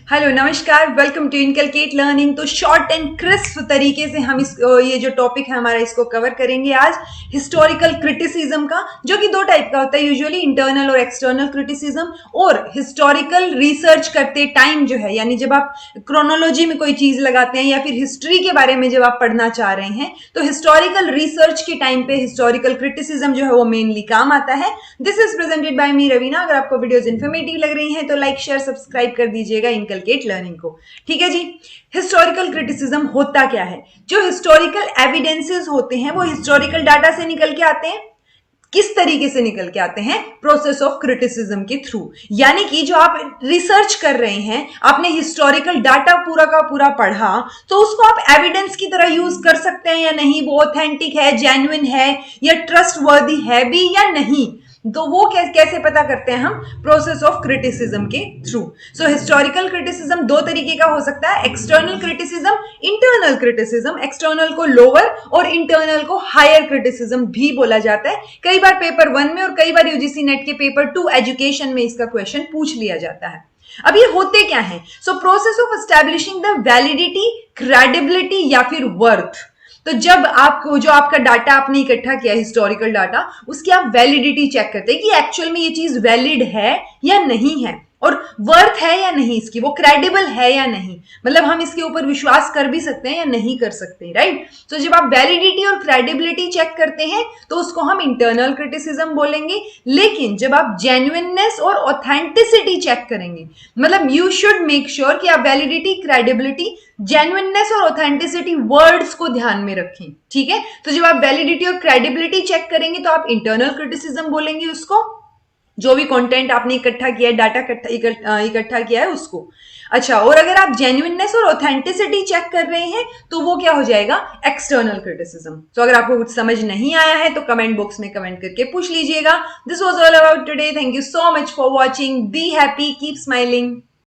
Hello नमस्कार, welcome to inculcate learning. तो short and crisp तरीके से हम ये जो टॉपिक है हमारा इसको कवर करेंगे आज, हिस्टोरिकल क्रिटिसिज्म का, जो कि दो टाइप का होता है यूजुअली, इंटरनल और एक्सटर्नल क्रिटिसिज्म। और हिस्टोरिकल रिसर्च करते टाइम जो है, यानी जब आप क्रोनोलॉजी में कोई चीज लगाते हैं या फिर हिस्ट्री के बारे में जब आप पढ़ना चाह रहे हैं, तो हिस्टोरिकल रिसर्च के टाइम पे हिस्टोरिकल क्रिटिसिज्म जो है वो मेनली काम आता है। दिस इज प्रेजेंटेड बाय मी रवीना। अगर आपको वीडियोस इन्फॉर्मेटिव लग रही हैं तो लाइक शेयर सब्सक्राइब कर दीजिएगा इनकलकेट लर्निंग को। ठीक है जी। हिस्टोरिकल क्रिटिसिज्म होता क्या है? जो हिस्टोरिकल एविडेंसेस होते हैं वो हिस्टोरिकल डाटा से निकल के आते हैं। किस तरीके से निकल के आते हैं? प्रोसेस ऑफ क्रिटिसिज्म के थ्रू। यानी कि जो आप रिसर्च कर रहे हैं, आपने हिस्टोरिकल डाटा पूरा का पूरा पढ़ा, तो उसको आप एविडेंस की तरह यूज कर सकते हैं या नहीं, वो ऑथेंटिक है, जेन्युइन है या ट्रस्ट वर्दी है भी या नहीं। तो वो कैसे पता करते हैं हम? प्रोसेस ऑफ क्रिटिसिज्म के थ्रू। सो हिस्टोरिकल क्रिटिसिज्म दो तरीके का हो सकता है, external criticism, internal criticism. External को लोअर और इंटरनल को हायर क्रिटिसिज्म भी बोला जाता है। कई बार पेपर 1 में और कई बार यूजीसी नेट के पेपर 2 एजुकेशन में इसका क्वेश्चन पूछ लिया जाता है। अब ये होते क्या है? So process of establishing the validity, credibility या फिर वर्थ। तो जब आपको जो आपका डाटा आपने इकट्ठा किया, हिस्टोरिकल डाटा, उसकी आप वैलिडिटी चेक करते हैं कि एक्चुअल में ये चीज वैलिड है या नहीं है, और वर्थ है या नहीं, इसकी वो क्रेडिबल है या नहीं, मतलब हम इसके ऊपर विश्वास कर भी सकते हैं या नहीं कर सकते, राइट। तो जब आप वैलिडिटी और क्रेडिबिलिटी चेक करते हैं तो उसको हम इंटरनल क्रिटिसिज्म बोलेंगे। लेकिन जब आप जेन्युइननेस और ऑथेंटिसिटी चेक करेंगे, मतलब यू शुड मेक श्योर कि आप वैलिडिटी, क्रेडिबिलिटी, जेन्युइननेस और ऑथेंटिसिटी वर्ड्स को ध्यान में रखें। ठीक है। तो जब आप वैलिडिटी और क्रेडिबिलिटी चेक करेंगे तो आप इंटरनल क्रिटिसिज्म बोलेंगे उसको, जो भी कंटेंट आपने इकट्ठा किया है, डाटा इकट्ठा किया है उसको। अच्छा, और अगर आप जेन्युइननेस और ऑथेंटिसिटी चेक कर रहे हैं तो वो क्या हो जाएगा? External criticism. तो अगर आपको कुछ समझ नहीं आया है तो कमेंट बॉक्स में कमेंट करके पूछ लीजिएगा। This was all about today. Thank you so much for watching. Be happy, keep smiling.